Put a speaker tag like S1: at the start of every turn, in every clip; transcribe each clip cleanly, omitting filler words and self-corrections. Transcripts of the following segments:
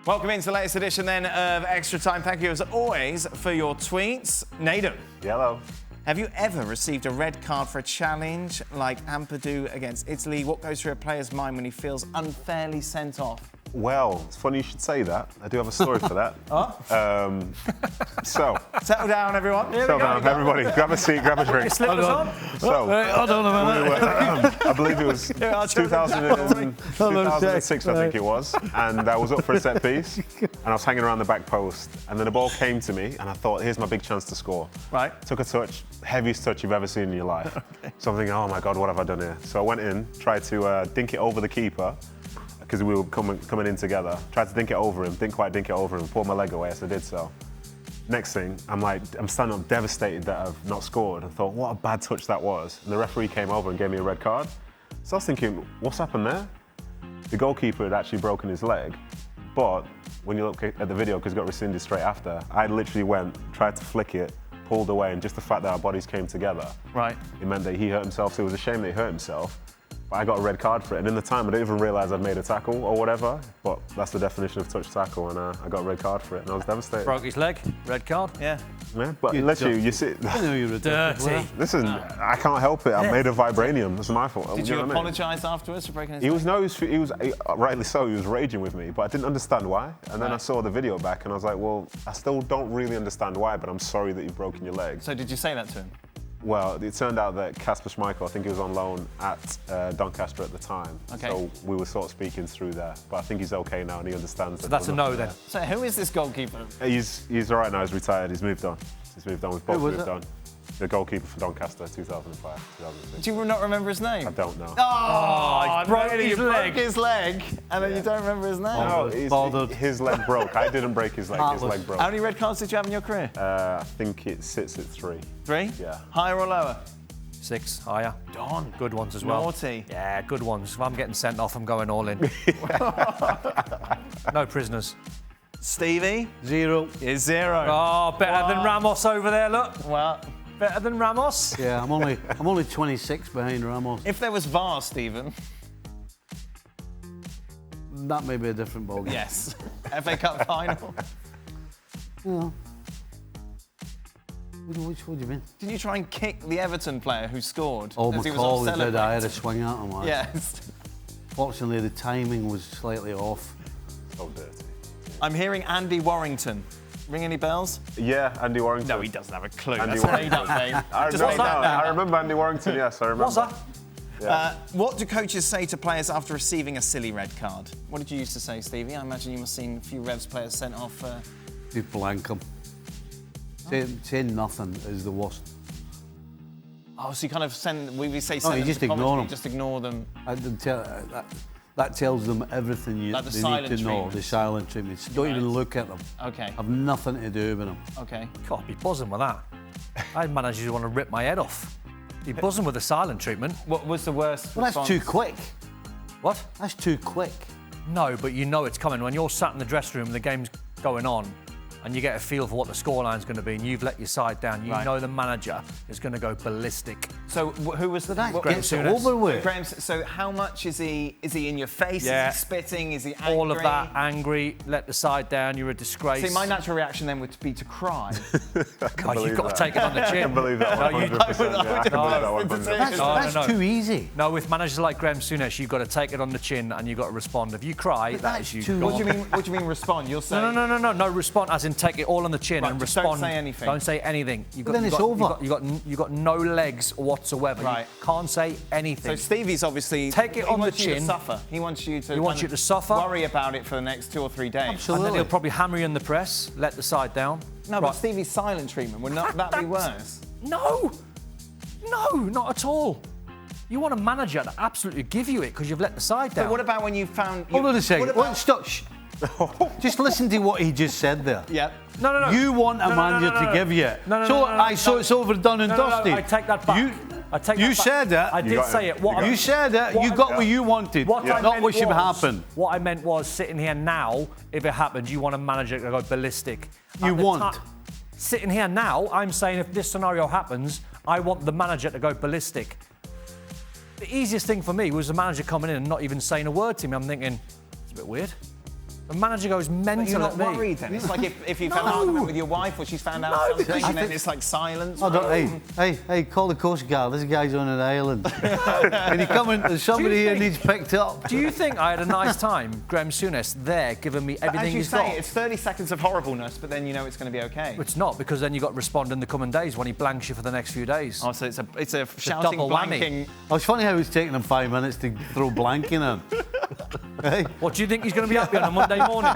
S1: Welcome into the latest edition then of Extra Time. Thank you as always for your tweets. Nedum.
S2: Hello.
S1: Have you ever received a red card for a challenge like Ampadu against Italy? What goes through a player's mind when he feels unfairly sent off?
S2: Well, it's funny you should say that. I do have a story for that.
S1: Settle down, everyone.
S2: Settle down, everybody. Grab a seat, grab a drink.
S3: Slippers on.
S2: So,
S3: hold on a minute.
S2: I believe it was 2006, I think it was, and I was up for a set piece, and I was hanging around the back post, and then the ball came to me, and I thought, here's my big chance to score.
S1: Right.
S2: Took a touch, heaviest touch you've ever seen in your life. Okay. So I'm thinking, oh my God, what have I done here? So I went in, tried to dink it over the keeper, because we were coming in together. Tried to dink it over him, didn't quite dink it over him, pulled my leg away as I did so. Next thing, I'm standing up devastated that I've not scored. I thought, what a bad touch that was. And the referee came over and gave me a red card. So I was thinking, what's happened there? The goalkeeper had actually broken his leg, but when you look at the video, because it got rescinded straight after, I literally went, tried to flick it, pulled away, and just the fact that our bodies came together,
S1: right,
S2: it meant that he hurt himself, so it was a shame that he hurt himself. But I got a red card for it, and in the time I didn't even realise I'd made a tackle or whatever, but that's the definition of touch tackle, and I got a red card for it, and I was devastated.
S3: Broke his leg, red card.
S1: Yeah.
S2: Yeah, but literally, you see...
S3: I know you're dirty.
S2: Listen, I can't help it, I'm made of vibranium, that's my fault.
S1: Did you apologise afterwards for breaking his leg?
S2: He was, rightly so, he was raging with me, but I didn't understand why, and then I saw the video back, and I was like, well, I still don't really understand why, but I'm sorry that you've broken your leg.
S1: So did you say that to him?
S2: Well, it turned out that Kasper Schmeichel, I think he was on loan at Doncaster at the time.
S1: Okay.
S2: So we were sort of speaking through there. But I think he's okay now and he understands that.
S3: So that's a no then.
S1: So who is this goalkeeper?
S2: He's all right now, he's retired, he's moved on. We've both moved on. The goalkeeper for Doncaster, 2005, 2006.
S1: Do you not remember his name?
S2: I don't know.
S1: Oh,
S3: he broke
S1: his leg, and then you don't remember his name?
S2: No, his leg broke. I didn't break his leg, his leg broke.
S1: How many red cards did you have in your career?
S2: I think it sits at 3.
S1: 3?
S2: Yeah.
S1: Higher or lower?
S3: 6, higher.
S1: Don.
S3: Good ones as well.
S1: Naughty.
S3: Yeah, good ones. If I'm getting sent off, I'm going all in. No prisoners.
S1: Stevie?
S4: 0.
S1: Is 0.
S3: Oh, better than Ramos over there, look.
S1: Well,
S3: better than Ramos.
S4: Yeah, I'm only 26 behind Ramos.
S1: If there was VAR, Stephen.
S4: That may be a different ballgame.
S1: Yes. FA Cup final.
S4: Yeah. Which what do you mean?
S1: Did you try and kick the Everton player who scored?
S4: Oh,
S1: as he was
S4: McCall
S1: off
S4: did. I had a
S1: celebrating?
S4: swing at him. Like.
S1: Yes.
S4: Fortunately, the timing was slightly off.
S2: So dirty.
S1: I'm hearing Andy Warrington. Ring any bells?
S2: Yeah, Andy Warrington.
S1: No, he doesn't have a clue.
S2: Andy
S1: That's a made-up name.
S2: I remember Andy Warrington, yes, I remember.
S3: What's that?
S2: Yeah.
S1: What do coaches say to players after receiving a silly red card? What did you used to say, Stevie? I imagine you must have seen a few Revs players sent off.
S4: You blank them. Saying nothing is the worst.
S1: Oh, so you kind of send. We say.
S4: No, you just ignore them.
S1: Just ignore them.
S4: That tells them everything
S1: Like
S4: they
S1: silent
S4: need to know.
S1: treatment.
S4: The silent treatment. Don't even look at them.
S1: Okay.
S4: Have nothing to do with them.
S1: Okay.
S3: Can't be buzzing with that. I had managers who want to rip my head off. Be buzzing with the silent treatment.
S1: What was the worst?
S4: Well, that's too quick.
S3: What?
S4: That's too quick.
S3: No, but you know it's coming. When you're sat in the dressing room and the game's going on, and you get a feel for what the scoreline's going to be, and you've let your side down, you know the manager is going to go ballistic.
S1: So who was the
S4: That
S1: Graham
S4: gets
S1: Souness?
S4: over with.
S1: Graham, so how much is he? Is he in your face?
S3: Yeah.
S1: Is he spitting? Is he angry?
S3: All of that, angry, let the side down, you're a disgrace.
S1: See, my natural reaction then would be to cry.
S3: God, you've got to take it on the chin.
S2: I can believe that 100%.
S4: That's too easy.
S3: No, with managers like Graham Souness, you've got to take it on the chin and you've got to respond. If you cry,
S4: that's
S3: you
S4: too-
S3: gone.
S1: What do you mean respond? You'll say
S3: No, respond as in take it all on the chin and
S1: just
S3: respond.
S1: don't say anything.
S3: Don't say anything.
S4: Then it's over.
S3: You've got no legs whatsoever.
S1: Right.
S3: You can't say anything.
S1: So Stevie's obviously
S3: Take it on the
S1: wants you to
S3: chin.
S1: suffer. He wants you to.
S3: He wants you to suffer.
S1: Worry about it for the next 2 or 3 days.
S4: Absolutely.
S3: And then he'll probably hammer you in the press, let the side down.
S1: No,
S3: Right.
S1: but Stevie's silent treatment would not that be worse?
S3: No, not at all. You want a manager to absolutely give you it because you've let the side down.
S1: But what about when you found?
S4: Hold on a second.
S1: What about,
S4: Stop. Just listen to what he just said there.
S1: Yeah.
S3: No.
S4: You want a manager to give you it. So it's over, done and dusted.
S3: I take that back.
S4: You said it.
S3: I did say it.
S4: You said it. You got what you wanted. Not what should happen.
S3: What I meant was sitting here now, if it happens, you want a manager to go ballistic.
S4: You want.
S3: Sitting here now, I'm saying if this scenario happens, I want the manager to go ballistic. The easiest thing for me was the manager coming in and not even saying a word to me. I'm thinking, it's a bit weird. The manager goes
S1: But
S3: mental
S1: you're not
S3: at me.
S1: worried then? It's like if you've had an argument with your wife or she's found out something and then it's like silence.
S4: Oh, hey, call the Coast Guard. This guy's on an island. And you come in, there's somebody here needs picked up.
S3: Do you think I had a nice time, Graham Souness, there, giving me everything
S1: As you
S3: he's
S1: say,
S3: got?
S1: it's 30 seconds of horribleness, but then you know it's going to be okay.
S3: It's not, because then you've got to respond in the coming days when he blanks you for the next few days.
S1: Oh, so it's a shouting,
S3: double whammy.
S1: blanking.
S4: Oh, it's funny how it's taking him 5 minutes to throw blanking in. Hey?
S3: What, do you think he's going to be happy on a Monday morning?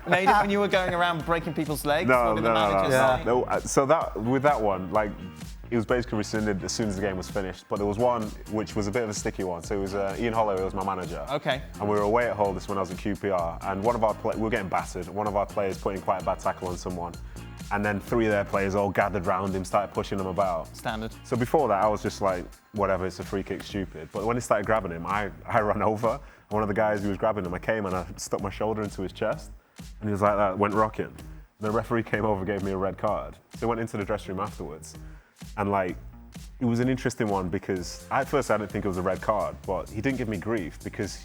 S1: Nedum, when you were going around breaking people's legs, what did the manager say?
S2: No, so with that one, like, he was basically rescinded as soon as the game was finished. But there was one which was a bit of a sticky one. So it was Ian Holloway was my manager.
S1: Okay.
S2: And we were away at Hull, this when I was at QPR, and one of our we were getting battered. One of our players put in quite a bad tackle on someone, and then 3 of their players all gathered round him, started pushing him about.
S1: Standard.
S2: So before that, I was just like, whatever, it's a free kick, stupid. But when he started grabbing him, I ran over. And one of the guys who was grabbing him, I came and I stuck my shoulder into his chest, and he was like that, went rocking. The referee came over, gave me a red card. So I went into the dressing room afterwards, and like, it was an interesting one because at first I didn't think it was a red card, but he didn't give me grief because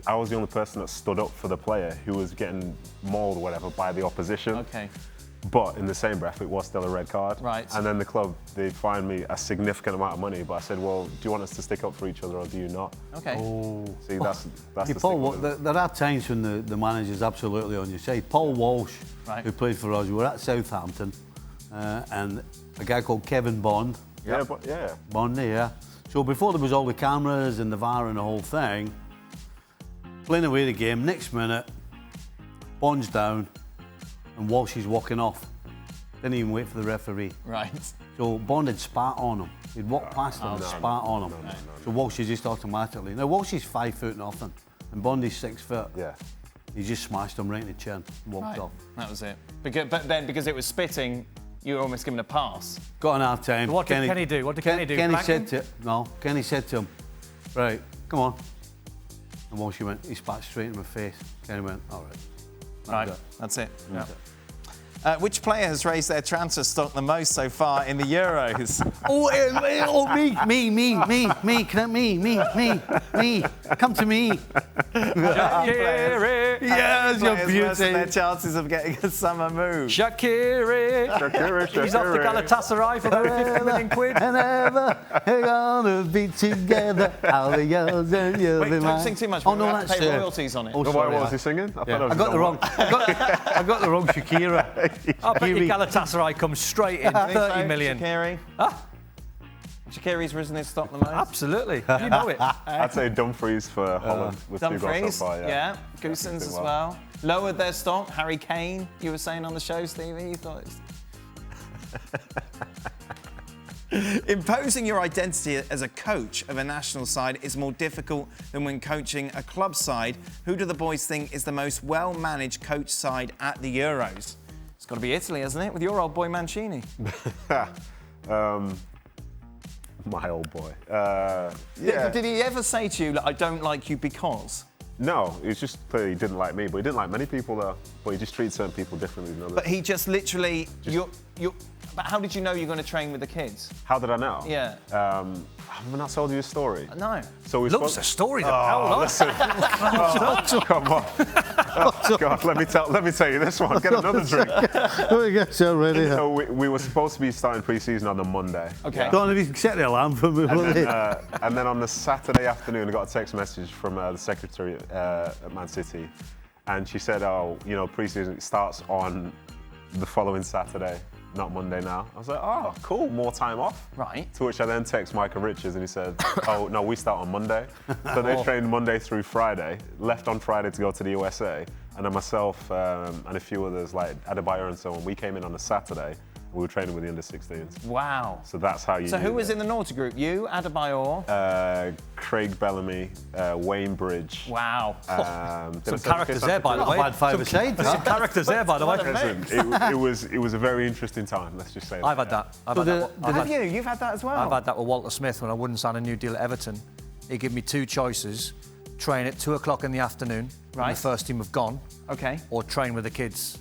S2: I was the only person that stood up for the player who was getting mauled or whatever by the opposition.
S1: Okay.
S2: But in the same breath, it was still a red card.
S1: Right.
S2: And then the club, they fined me a significant amount of money, but I said, well, do you want us to stick up for each other or do you not?
S1: Okay.
S4: Oh.
S2: See, that's the
S4: Paul,
S2: stick.
S4: there are times when the manager's absolutely on your side. Paul Walsh,
S1: Right.
S4: who played for us, we were at Southampton, and a guy called Kevin Bond.
S2: Yeah, but yeah.
S4: Bondi, yeah. So before there was all the cameras and the VAR and the whole thing, playing away the game, next minute, Bond's down and Walsh is walking off. Didn't even wait for the referee.
S1: Right.
S4: So Bond had spat on him. He'd walked past him and spat on him. So Walsh is just automatically. Now Walsh is 5 foot nothing and Bond is 6 foot.
S2: Yeah.
S4: He just smashed him right in the chin and walked off.
S1: That was it. But then because it was spitting, you were almost given a pass.
S4: Got an half time.
S3: What did Kenny do? What did Kenny do?
S4: Kenny
S3: Blank
S4: said
S3: him?
S4: Kenny said to him, right, come on. And Walsh went, he spat straight in my face. Kenny went, all right.
S1: Right, that's it. Yeah. Which player has raised their transfer stock the most so far in the Euros?
S4: me. Come to me. Yes, you're
S1: Players
S4: beautiful.
S1: worsen their chances of getting a summer move.
S3: Shaqiri. He's off to Galatasaray for about 50 million quid.
S4: And ever we're gonna be together. All the girls and you'll
S1: Wait,
S4: be
S1: don't
S4: mine.
S1: sing too much.
S4: Oh,
S1: We're
S4: no,
S1: going to have to
S4: that's
S1: pay royalties on it.
S4: Oh,
S2: What
S4: sorry,
S2: was he singing?
S4: I got the wrong. I got the wrong Shakira.
S3: I bet you Galatasaray comes straight in, 30 million.
S1: Shaqiri. Shaqiri's risen his stock the most.
S3: Absolutely. You know it.
S2: I'd say Dumfries for Holland with 2 goals
S1: Dumfries,
S2: so far.
S1: yeah. Goossens as well. Lowered their stock. Harry Kane, you were saying on the show, Stevie. You thought Imposing your identity as a coach of a national side is more difficult than when coaching a club side. Who do the boys think is the most well-managed coach side at the Euros? It's got to be Italy, hasn't it? With your old boy Mancini.
S2: My old boy.
S1: Did he ever say to you, I don't like you because?
S2: No, it's just clearly he didn't like me, but he didn't like many people though. But he just treats certain people differently than others.
S1: But he just literally, but how did you know you're going to train with the kids?
S2: How did I know?
S1: Yeah.
S2: Have I not told you a story?
S1: No.
S2: So we
S3: Loves a story. Hold on.
S2: Listen. Come on. Oh, God, let me tell you this one. Get another drink.
S4: Oh, yes, already.
S2: So we were supposed to be starting pre-season on the Monday.
S1: Okay.
S4: Don't even set the alarm for me.
S2: And then on the Saturday afternoon, I got a text message from the secretary at Man City, and she said, "Oh, you know, pre-season starts on the following Saturday, not Monday now." I was like, "Oh, cool, more time off."
S1: Right.
S2: To which I then text Michael Richards, and he said, "Oh no, we start on Monday." So they trained Monday through Friday, left on Friday to go to the USA, and then myself and a few others like Adebayor and so on, we came in on a Saturday. We were training with the under-16s.
S1: Wow.
S2: So that's how you.
S1: So who was in the naughty group? You, Adebayor?
S2: Craig Bellamy, Wayne Bridge.
S1: Wow.
S3: Some characters there, by the way.
S4: Bad 5-a-side.
S3: Some characters there, by the way.
S2: Listen, it was a very interesting time. Let's just say that.
S3: I've had that.
S1: Have you? You've had that as well?
S3: I've had that with Walter Smith when I wouldn't sign a new deal at Everton. He gave me 2 choices: train at 2 o'clock in the afternoon, when
S1: Right.
S3: the first team have gone,
S1: Okay.
S3: or train with the kids.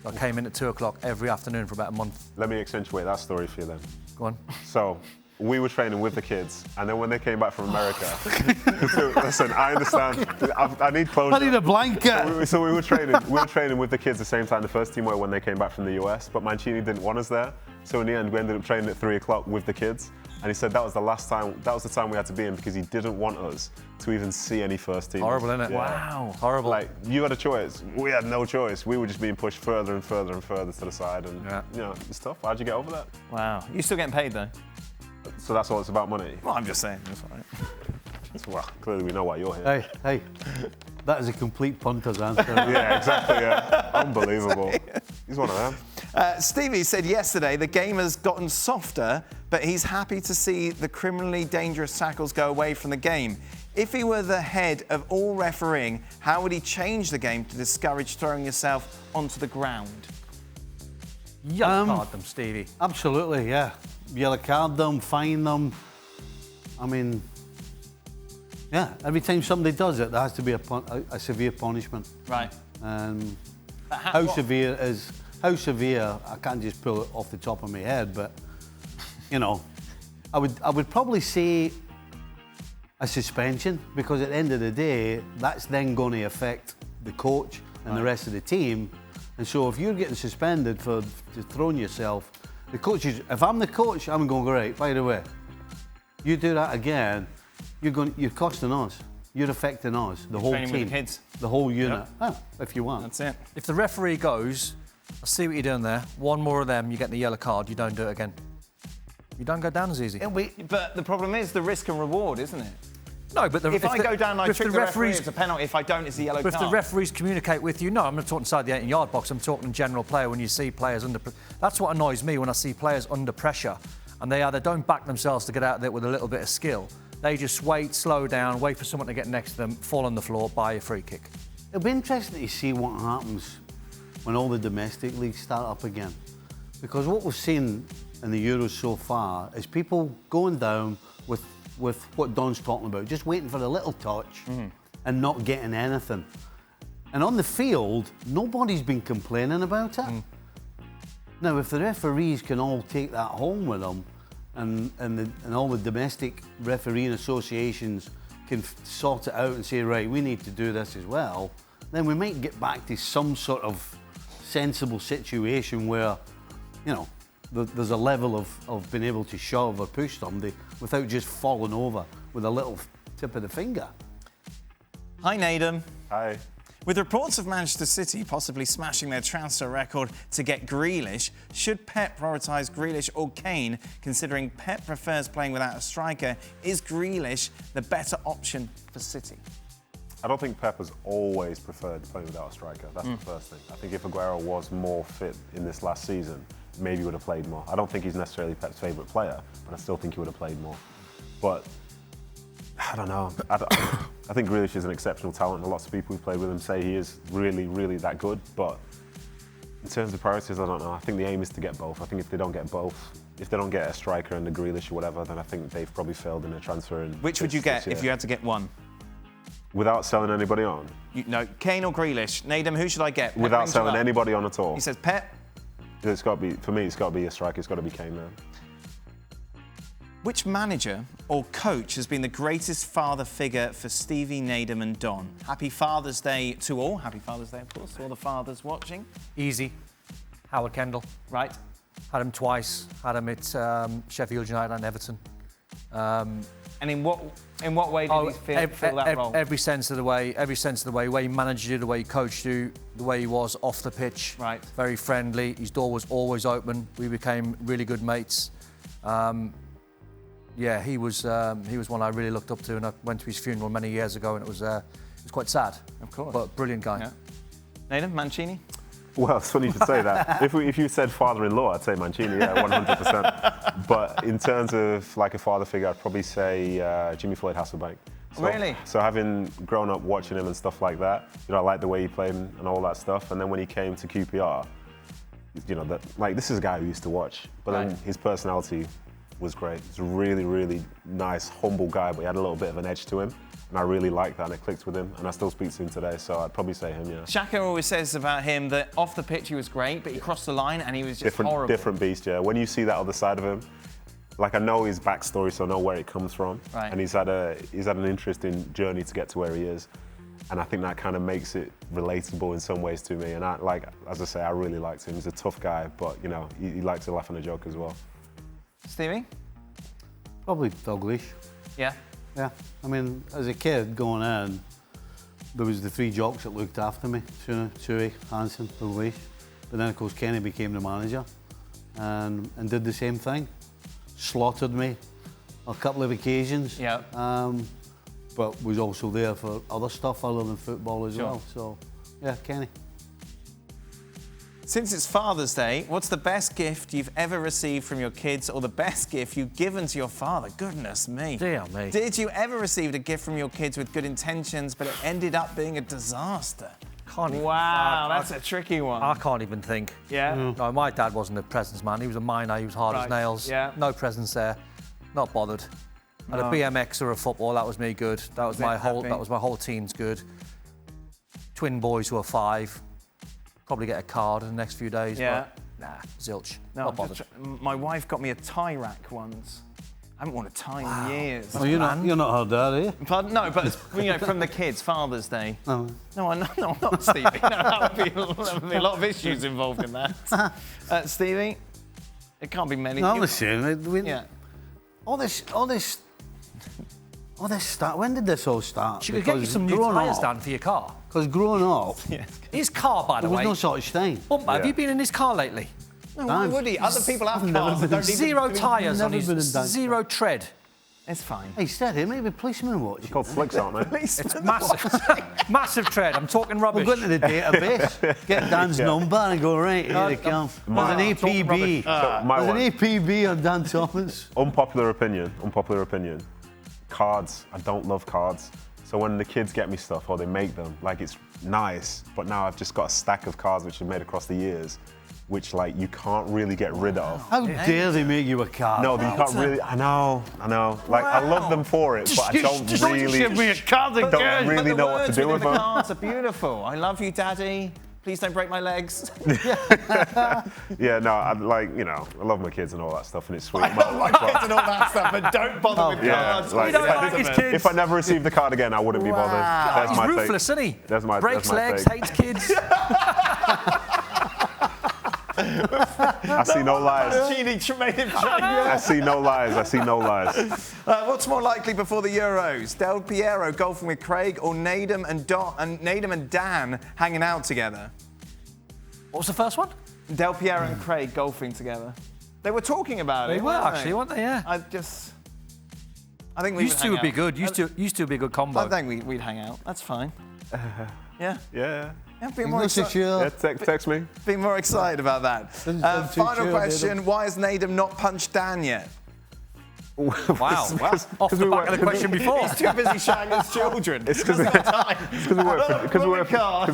S3: So I came in at 2 o'clock every afternoon for about a month.
S2: Let me accentuate that story for you then.
S3: Go on.
S2: So, we were training with the kids, and then when they came back from America, listen, I understand. I need closure.
S4: I need a blanket.
S2: So we were training with the kids the same time the first team were when they came back from the US, but Mancini didn't want us there. So in the end, we ended up training at 3 o'clock with the kids. And he said that was the time we had to be in because he didn't want us to even see any first team.
S3: Horrible, isn't it?
S2: Yeah.
S3: Wow. Horrible.
S2: Like, you had a choice. We had no choice. We were just being pushed further and further and further to the side. And, you know, it's tough. How'd you get over that?
S1: Wow. You're still getting paid, though?
S2: So that's all it's about, money?
S1: Well, I'm just saying. That's all right.
S2: Well, clearly we know why you're here.
S4: Hey, that is a complete punter's answer.
S2: Yeah, exactly, yeah. Unbelievable. He's one of them.
S1: Stevie said yesterday the game has gotten softer, but he's happy to see the criminally dangerous tackles go away from the game. If he were the head of all refereeing, how would he change the game to discourage throwing yourself onto the ground?
S3: Yellow card them, Stevie.
S4: Absolutely, yeah. Yellow card them, fine them. I mean, yeah, every time somebody does it, there has to be a severe punishment.
S1: Right.
S4: How severe, I can't just pull it off the top of my head, but, you know, I would probably say a suspension, because at the end of the day, that's then going to affect the coach and the rest of the team. And so if you're getting suspended for just throwing yourself, the coaches, if I'm the coach, I'm going, right, by the way, you do that again, you're costing us. You're affecting us, the whole team,
S1: with the kids.
S4: the whole unit. If you want.
S1: That's it.
S3: If the referee goes, I see what you're doing there. One more of them, you get the yellow card. You don't do it again. You don't go down as easy.
S1: But the problem is the risk and reward, isn't it?
S3: No, but
S1: if I go down, I trick the referee, it's a penalty. If I don't, it's a yellow card.
S3: But if the referees communicate with you, no, I'm not talking inside the 18-yard box. I'm talking general player. When you see players under, that's what annoys me when I see players under pressure, and they either don't back themselves to get out there with a little bit of skill. They just wait, slow down, wait for someone to get next to them, fall on the floor, buy a free kick.
S4: It'll be interesting to see what happens when all the domestic leagues start up again, because what we've seen in the Euros so far is people going down with what Don's talking about, just waiting for a little touch and not getting anything. And on the field, nobody's been complaining about it. Now, if the referees can all take that home with them, and all the domestic refereeing associations can sort it out and say, right, we need to do this as well, then we might get back to some sort of sensible situation where, you know, there's a level of being able to shove or push somebody without just falling over with a little tip of the finger.
S1: Hi, Nedum.
S2: Hi.
S1: With reports of Manchester City possibly smashing their transfer record to get Grealish, should Pep prioritise Grealish or Kane, considering Pep prefers playing without a striker? Is Grealish the better option for City?
S2: I don't think Pep has always preferred playing without a striker. That's the first thing. I think if Aguero was more fit in this last season, maybe he would have played more. I don't think he's necessarily Pep's favourite player, but I still think he would have played more. But I don't know. I think Grealish is an exceptional talent, and lots of people who play with him say he is really, really that good. But in terms of priorities, I don't know. I think the aim is to get both. I think if they don't get both, if they don't get a striker and a Grealish or whatever, then I think they've probably failed in a transfer.
S1: Which would you get if you had to get one?
S2: Without selling anybody on?
S1: No, Kane or Grealish. Nedum, who should I get? Pep
S2: Without selling anybody on at all?
S1: He says Pep.
S2: It's got to be, for me, it's got to be a striker. It's got to be Kane now.
S1: Which manager or coach has been the greatest father figure for Stevie, Nedum and Don? Happy Father's Day to all. Happy Father's Day, of course, to all the fathers watching.
S3: Easy. Howard Kendall.
S1: Right.
S3: Had him twice. Had him at Sheffield United and Everton.
S1: And in what way did he fill that role?
S3: Every sense of the way, the way he managed you, the way he coached you, the way he was off the pitch.
S1: Right.
S3: Very friendly. His door was always open. We became really good mates. Yeah, he was one I really looked up to, and I went to his funeral many years ago, and it was quite sad.
S1: Of course.
S3: But brilliant guy.
S1: Yeah. Nedum, Mancini?
S2: Well, it's funny you should say that. If you said father-in-law, I'd say Mancini, yeah, 100%. But in terms of like a father figure, I'd probably say Jimmy Floyd Hasselbank.
S1: Really?
S2: So having grown up watching him and stuff like that, you know, I liked the way he played and all that stuff. And then when he came to QPR, you know, this is a guy who used to watch, but then his personality was great. He's a really, really nice, humble guy, but he had a little bit of an edge to him. And I really liked that, and it clicked with him, and I still speak to him today, so I'd probably say him, yeah.
S1: Xhaka always says about him that off the pitch he was great, but he crossed the line and he was just horrible.
S2: Different beast, yeah. When you see that other side of him, like I know his backstory, so I know where it comes from.
S1: Right.
S2: And he's had an interesting journey to get to where he is. And I think that kind of makes it relatable in some ways to me. And as I say, I really liked him. He's a tough guy, but you know, he likes to laugh and a joke as well.
S1: Stevie?
S4: Probably Douglas.
S1: Yeah.
S4: Yeah. I mean, as a kid going in, there was the 3 jocks that looked after me, Tui, Hansen, Douglas. But then, of course, Kenny became the manager and did the same thing. Slaughtered me a couple of occasions.
S1: Yeah.
S4: But was also there for other stuff other than football as well. So, yeah, Kenny.
S1: Since it's Father's Day, what's the best gift you've ever received from your kids or the best gift you've given to your father? Goodness me.
S3: Dear me.
S1: Did you ever receive a gift from your kids with good intentions, but it ended up being a disaster?
S3: Can't even,
S1: Wow, that's a tricky one.
S3: I can't even think.
S1: Yeah?
S3: No, my dad wasn't a presents man. He was a miner. He was hard as
S1: Right,
S3: nails.
S1: yeah.
S3: No presents there. Not bothered. And a BMX or a football, that was me good. That was my whole team's good. Twin boys who are 5. Probably get a card in the next few days.
S1: Yeah.
S3: But nah, zilch.
S1: No,
S3: Not bothered.
S1: my wife got me a tie rack once. I haven't worn a tie in years.
S4: Well, you're not her dad, are you?
S1: Pardon? No, but it's, you know, from the kids, Father's Day.
S4: No.
S1: No, I'm not Stevie. No, that would be a lot of issues involved in that. Stevie, it can't be many.
S4: No, listen.
S1: Yeah.
S4: All this start. When did this all start?
S3: She could get you some new tyres, Dan, for your car.
S4: Because growing up,
S3: His car, by the
S4: there was
S3: way.
S4: no such thing.
S3: Bumper, have you been in his car lately?
S1: No, why would he? Other people have cars that don't even...
S3: Zero tyres on
S4: never
S3: his,
S4: been in Dan's
S3: zero tread.
S1: It's fine.
S4: Hey, steady, maybe policemen watch.
S2: It's called flicks, aren't they?
S3: It's massive. Massive tread. I'm talking
S4: We'll
S3: rubbish.
S4: go into the database, get Dan's number and go, right, here they come. There's an APB. There's an APB on Dan Thomas.
S2: Unpopular opinion. Cards, I don't love cards. So when the kids get me stuff or they make them, like it's nice, but now I've just got a stack of cards which I've made across the years, which like you can't really get rid of.
S4: How dare they make you a card?
S2: No, you can't really, I know. Like I love them for it, but I don't really,
S4: give me a card again.
S2: don't really know what to do with
S1: the
S2: them.
S1: cards are beautiful. I love you, Daddy. Please don't break my legs.
S2: Yeah, no, I like, you know, I love my kids and all that stuff and it's sweet.
S1: I love my kids and all that stuff, but don't bother with cards.
S2: like,
S3: You don't like his kids.
S2: if I never received the card again, I wouldn't be bothered. That's
S3: He's
S2: my
S3: ruthless,
S2: take.
S3: isn't he?
S2: That's my
S3: Breaks legs,
S2: take.
S3: hates kids.
S2: I see no lies. I see no lies.
S1: What's more likely before the Euros? Del Piero golfing with Craig or Nedum and Dan hanging out together?
S3: What was the first one?
S1: Del Piero and Craig golfing together. They were talking about it.
S3: They were actually, weren't they? Yeah.
S1: I think we
S3: Used to would be good. Used to be a good combo.
S1: I think we'd hang out. That's fine. Yeah.
S2: Yeah.
S1: Yeah, be more excited.
S2: Yeah, text me.
S1: Be more excited about that. Final question: why has Nedum not punched Dan yet?
S3: Wow. Off the back of the question before.
S1: He's too busy shouting at his children.
S2: It's because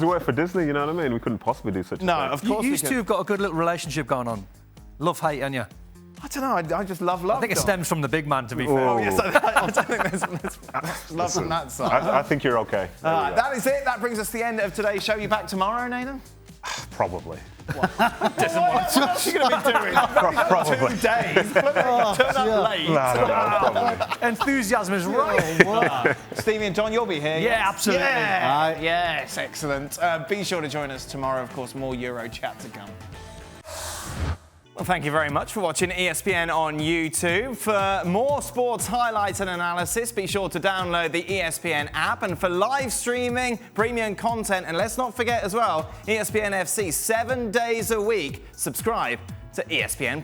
S2: we work for Disney, you know what I mean? We couldn't possibly do such a thing.
S1: No, of course
S3: You
S1: we
S3: used
S1: could.
S3: to have got a good little relationship going on. Love, hate, and you.
S1: I don't know. I just love.
S3: I think it stems from the big man, to be fair.
S1: Oh, yes, I don't think there's love from that side.
S2: I think you're okay.
S1: That is it. That brings us to the end of today's show. You back tomorrow, Nedum?
S2: Probably.
S1: What else are you going to be doing?
S2: Probably.
S1: 2 days. Turn up late.
S2: No, probably.
S3: Enthusiasm is right.
S1: Stevie and John, you'll be here.
S3: Yeah, absolutely.
S1: Yeah. Yes, excellent. Be sure to join us tomorrow. Of course, more Euro chat to come. Well, thank you very much for watching ESPN on YouTube. For more sports highlights and analysis, be sure to download the ESPN app. And for live streaming, premium content, and let's not forget as well, ESPN FC 7 days a week. Subscribe to ESPN+.